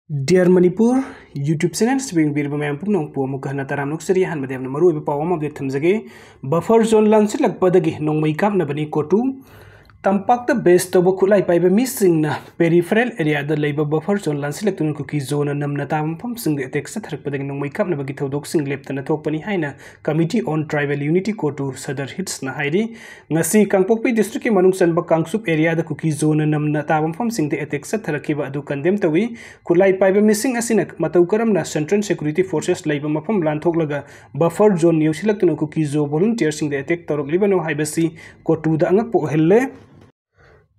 Dear Manipur, YouTube channel swing bir bamam pum nong pu mukha na taram nok seri han madam na maru be pawam update thamjage buffer zone lansit lakpadagi nong mai kap na bani kotu tampak the best to khulai pai be missing na peripheral area da leiba buffer zone lansit laktun cookie zone nam na tam pam sing de tek sa tharak padagi nong mai kap na bagi thodok sing lepta na thok pani haina committee on tribal unity kotu sadar hits na hairi ngasi kangpokpi district ki manung san ba kangsup area da cookie zone nam na tam pam sing de tek sa tharak ki ba adu condemn tawi khulai pai be missing asina matau karam na central security forces leiba mafam lan thok laga buffer zone yosilak tun cookie zo volunteer sing de attack torok libano haibasi kotu da angak po helle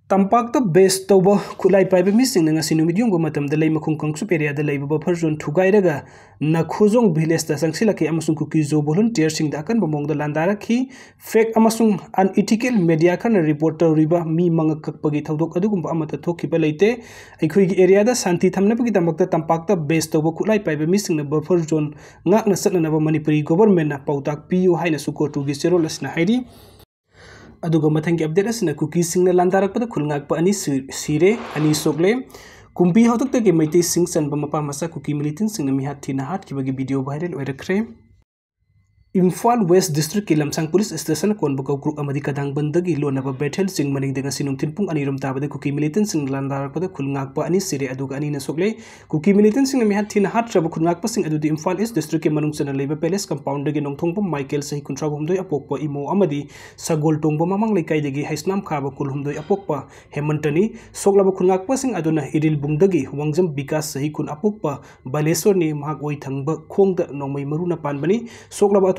tampak to base to bo khulai pai be missing na ngasi numidium go matam da lei makhung kangsup area da lei buffer zone thugai raga na khuzong village da sangsila ki amasung cookie zo volunteer sing da kan bomong da landara ki fake amasung unethical media kan reporter riba mi mangak pagi thodok adu gumba amata thokhi ba leite aikhoi gi area da santi thamna pagi tamak da tampak to base to bo khulai pai be missing na buffer zone ngak na satna na ba manipuri government na pautak piu haina sukotu gi serol asna hairi aduga mathang update asina cookie singna landarak pada khulngak pa ani sire ani sokle kumpi hautuk te ke maiti sing san bamapa masa cookie militant singna mi hat thina hat ki bagi video viral oirakre Imphal West District ki Lamsang Police Station kon bakaw group amadi kadang bandagi lonaba Bethel sing maning dengan sinung tinpung ani rom tabade cookie militant sing landar pada khulngak pa ani sire aduga ani na sokle cookie militant sing mi hat thina hat raba khulngak pa sing adu di Imphal East District ki manung sana leba palace compound dagi nongthong pam Michael sahi kuntra humdoi apokpa imo amadi sagol tongba mamang lekai dagi haisnam khaba kul humdoi apokpa hemantani soklaba khulngak pa sing aduna iril bungdagi wangjam bikas sahi kun apokpa baleswar ni mahak oi thangba khongda nongmai maruna panbani soklaba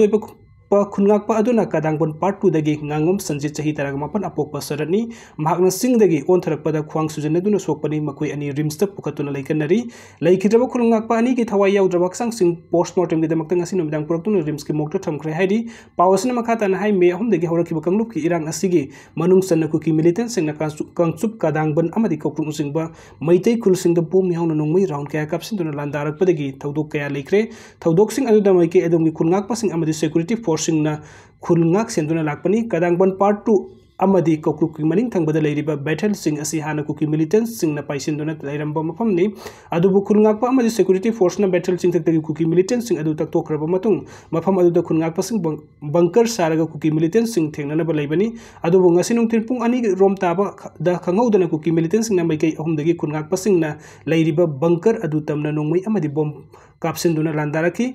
pa khulngak pa aduna kadangpon part 2 dagi ngangom sanjit chahi taraga mapan apokpa sarani mahakna sing dagi on tharak pada khwang sujana duna sokpani makoi ani rims ta pukatuna laikanari laikhidraba khulngak pa ani ki thawai yaudra sang sing postmortem gi damakta ngasi nomdang produktuna rims ki mokta thamkhre haidi pawasna makhata na hai me ahum dagi horaki ba kanglup ki irang asigi manung sanna ku ki militant sing na kangsup kadangban amadi kopung sing ba maitai khul sing da pum yauna nongmai round kaya kapsin duna landarak padagi thodok kaya laikre thodok sing adu da mai ke edom gi khulngak pa sing amadi security force sing na khulngak senduna lakpani kadangban part 2 amadi kokruk maning thangbada leiriba battle sing asi hana kuki militants sing na paisinduna leiramba mafam ni adubu khulngak pa amadi security force na battle sing thakta kuki militants sing adu tak tokraba matung mafam adu da khulngak pa sing bunker saraga kuki militants sing thengna ba leibani adubu ngasi nung tirpung ani rom taba da khangau dana kuki militants sing na maikai ahum dagi khulngak pa sing na leiriba bunker adu tamna nongmai amadi bom kapsinduna landaraki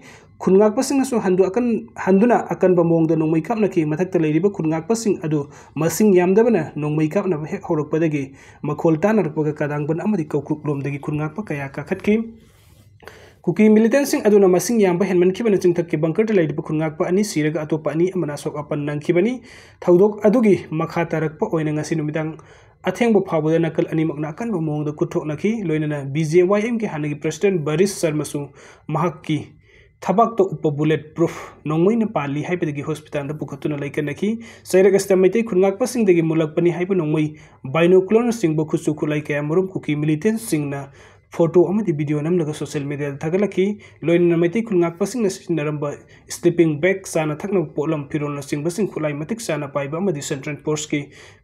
khulngak pasing na so handuna akan bamong da nongmai kap na ki mathak ta leiriba khulngak pasing adu masing yamdabana nongmai kap na hek horok padagi makhol tanar paga kadangban amadi kaukruk lom dagi khulngak pa kaya ka khatki Kuki militant sing aduna masing yamba henman kibana chingthak ki bunker ta leiriba khulngak pa ani siraga atopa ani amana sok apan nang kibani thodok adugi makha tarak pa oina ngasi numidang athengbo phawda nakal ani makna kan bamong da kuthok nakhi loinana BJYM ki hanagi president Baris Sarmasu mahakki thabak to upa bullet proof nongmai na pali haipedagi hospital da pukhatuna laikanaki sairagasta maitai khulngak pasing dagi mulak pani haipa nongmai binocular sing bo khusu khulai kaya murum kuki militant sing na photo amadi video namlaga social media thagalaki loina maitai khulngak pasing na sinaramba sleeping bag sana thakna polam firon sing basing khulai matik sana paiba amadi central force ki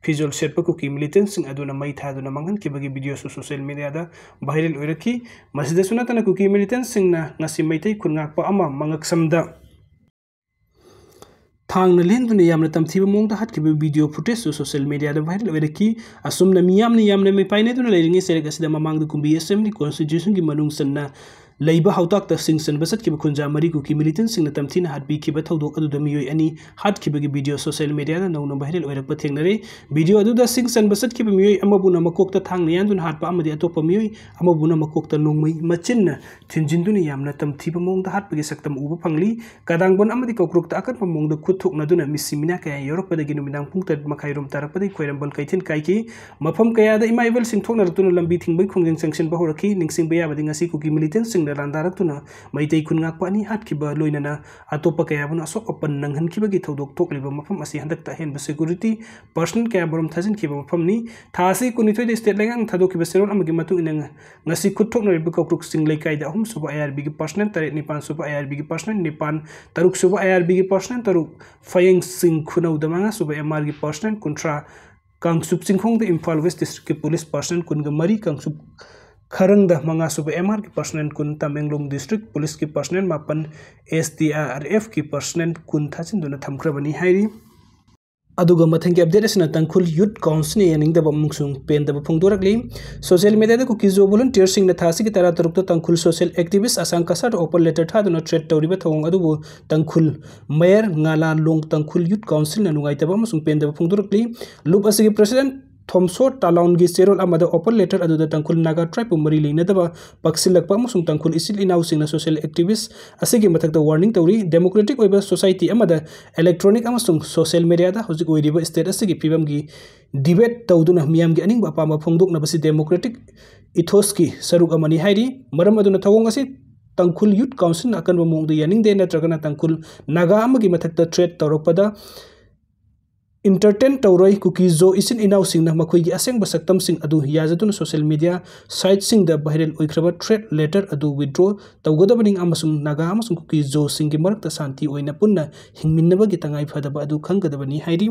visual sherpa kuki militant sing aduna mai thaduna mangan ki bagi video social media da viral oiraki masida sunatana kuki militant sing na ngasi maitai khulngak pa ama mangak samda thangna lenduna yamna tamthiba mongda hatkiba video footage social media da viral oiraki asumna miyamna me paine duna leiringi serega sida mamang da kumbi assembly constitution ki manung sanna leiba hautak ta singsan basat ki khunja mari ku ki militant sing na tamthina hat bi ki ba thodok adu da miyoi ani hat ki bagi video social media da nau viral oirak pa thengnare video adu da singsan basat ki miyoi amabu na makok ta thang nian dun hat pa amadi atopa miyoi amabu na makok ta nongmai machin na thinjin dun yamna tamthiba mong da hat bagi saktam uba phangli kadang bon amadi kokruk ta akan pa mong da khuthok na duna misimina kaya yorok pa dagi numinang pungta makhairum tarap pa dai khoirambal kaithin kai ki mafam kaya da imaivel sing thokna tuna lambi thingbai khongjing sanction ba horaki ningsing ba ya badi ngasi ku ki militant sing landarak tuna maitai khulngak pa ani hat kiba loinana atopa kaya buna sok open nanghan kiba gi thodok tok liba mafam asi handak ta hen security personal kaya borom thajin kiba mafam ni thasi kunithoi de state lengang thadok kiba serol amagi matu inang ngasi khuthok na riba kokruk sing leikai da hum suba IRB gi personal tare nipan suba IRB gi personal nipan taruk suba IRB gi personal taruk fayeng sing khunau damanga suba MR gi personal kuntra kangsup singkhong de Imphal West District ki police personal kunga mari kangsup Kharang मंगासुब MR की personal कुन Tamenglong district police की personal मापन SDRF की personal कुन थाचिंदुना थमख्रबनी हाइरी अदुगा मथंग की update असना तंखुल youth council यानिंगदब अमुंगसुंग पेंदब फोंदोरकली social media दा कुकिजो volunteer सिंग न थासी की तरह तरुक तो तंखुल सोशल एक्टिविस्ट असंग कसर ओपन लेटर थादुना ट्रेड तौरिबा थोंग अदुबो तंखुल मेयर ngala long Tangkhul youth council न नुगाइतब अमुंग पेंदब फोंदोरकली लुप असगी प्रेसिडेंट थॉमसो टालाउन की सेरोल अमद ओपन लेटर अदुदा तंखुल नागा ट्राइब मरी लेनदब पक्सिलकप अमुंग तंखुल इसिल इनाउ सिंग सोशल एक्टिविस्ट असगी मथक वार्निंग तौरी डेमोक्रेटिक ओइबा सोसाइटी अमद इलेक्ट्रॉनिक अमसुंग सोशल मीडिया दा हुजिक ओइरिबा स्टेट असगी फिबम की डिबेट तौदुना मियाम की अनिंग अपाम फोंदोकनबसी डेमोक्रेटिक इथोस की सरुक अमनी हाइरी मरम अदुना थवोंग असि तंखुल यूथ काउंसिल अकनब मोंग यानिंग दे नत्रगना तंखुल नागा अमगी मथक ट्रेड तौरपदा इंटरटेन तौरई कुकीजो इसिन इनाउ सिंगना मखोई असेंग बसक्तम सिंग अदु याजतुन सोशल मीडिया साइट सिंग द वायरल ओइख्रबा ट्रेड लेटर अदु विथड्रॉ तौगदबनिंग अमसुंग नागा अमसुंग कुकीजो सिंग की मरकता शांति ओइना पुन्ना हिंगमिन्नबगी तंगाई फदबा अदु खंगदबनी हाइरी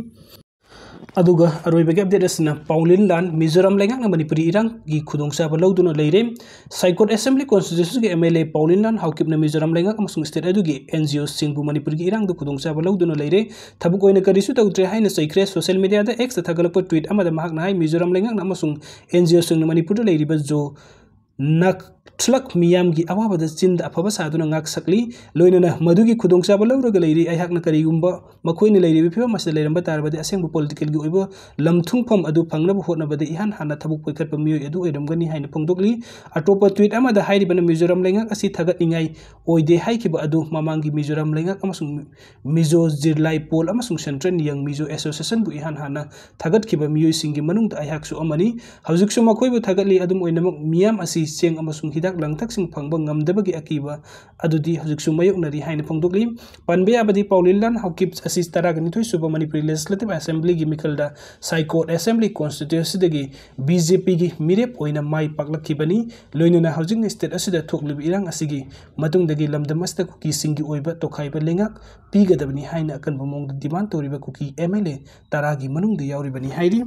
अदुगा अरोइबगे अपडेट असना पाउलिन लान मिजोरम लेंगाक मणिपुरी इरांग की खुदोंगसाबा लौदुना लेरे साइकोट असेंबली कॉन्स्टिट्यूशन के MLA पाउलिन लान हाउकिपना मिजोरम लेंगाक अमसुंग स्टेट अदुगी NGO सिंगबु मणिपुरी की इरांग दु खुदोंगसाबा लौदुना लेरे थबुक ओइना करिसु तौत्रे हाइना सैख्रे सोशल मीडिया दा एक्स थगलप ट्वीट अमदा महाकना हाइ मिजोरम लेंगाक अमसुंग NGO सिंग मणिपुर लेरिबा जो नक्सलक मियाम की अवाबद चिंद अफब सादुना ngak sakli loinana madugi khudongchaba lawraga leiri aihakna karigumba makoina leiri फिबम मसद लेरंबा तारबदे असेंबु पॉलिटिकल की ओइबो लमथुंगफम अदु फंगनब होटनबदे इहान हाना थबुक पैखटप मियोय अदु ओइरमगनी हाइना फोंदोकली अटोप ट्वीट अमदा हाइरिबना मिजोरम लेंगाक असि थगतनिंगाई ओइदे हाइखिबा अदु ममांगी मिजोरम लेंगाक अमसुंग मिजो जिरलाई पोल अमसुंग सेंट्रल यंग मिजो एसोसिएशन बु इहान हाना थगतखिबा मियोय सिंगी मनुंग आइहाकसु अमनी हौजिकसु मखोइबु थगतली अदुम ओइनमक मियाम असि सेंग अमसुंग हिदाक लंगथक सिंग फंगबा ngamdabagi akiba adudi hojiksu mayoknari haina phongdokli panbe abadi paulilan haukip asi taragani thoi suba manipuri legislative assembly gi mikalda saikot assembly constituency dagi BJP gi mirep oina mai paklakibani loinuna housing state asida thoklibi irang asigi matungdagi lamdamasta kuki singi oiba tokhaiba lengak pigadabani haina akan bomong demand toriba kuki MLA taragi manungda yauribani hairi